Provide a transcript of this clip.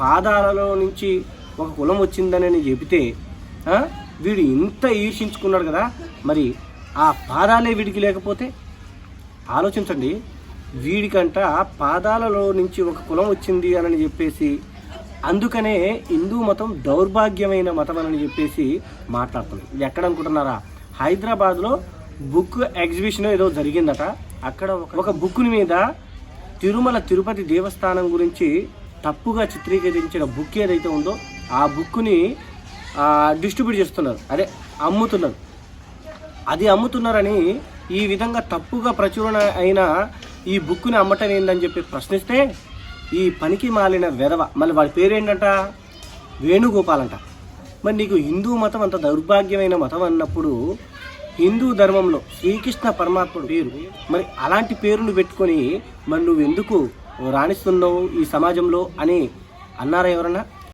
పాదాలలో నుంచి ఒక కులం వచ్చిందని చెబితే వీడు ఇంత ఈర్షించుకున్నాడు కదా, మరి ఆ పాదాలే వీడికి లేకపోతే ఆలోచించండి. వీడికంట పాదాలలో నుంచి ఒక కులం వచ్చింది అని చెప్పేసి అందుకనే హిందూ మతం దౌర్భాగ్యమైన మతం అని చెప్పేసి మాట్లాడుతుంది. ఇది ఎక్కడ అనుకుంటున్నారా? హైదరాబాద్లో బుక్ ఎగ్జిబిషన్ ఏదో జరిగిందట. అక్కడ ఒక బుక్ని మీద తిరుమల తిరుపతి దేవస్థానం గురించి తప్పుగా చిత్రీకరించిన బుక్ ఏదైతే ఉందో ఆ బుక్ని డిస్ట్రిబ్యూట్ చేస్తున్నారు, అదే అమ్ముతున్నారు. అది అమ్ముతున్నారని ఈ విధంగా తప్పుగా ప్రచురణ అయిన ఈ బుక్ని అమ్మటం ఏందని చెప్పి ప్రశ్నిస్తే ఈ పనికి మాలిన వెధవ, మళ్ళీ వాడి పేరేంటంట, వేణుగోపాల్ అంట. మరి నీకు హిందూ మతం అంత దౌర్భాగ్యమైన మతం అన్నప్పుడు హిందూ ధర్మంలో శ్రీకృష్ణ పరమాత్ముడు పేరు, మరి అలాంటి పేరును పెట్టుకొని మరి నువ్వు ఎందుకు రాణిస్తున్నావు ఈ సమాజంలో అని అన్నారా ఎవరన్నా?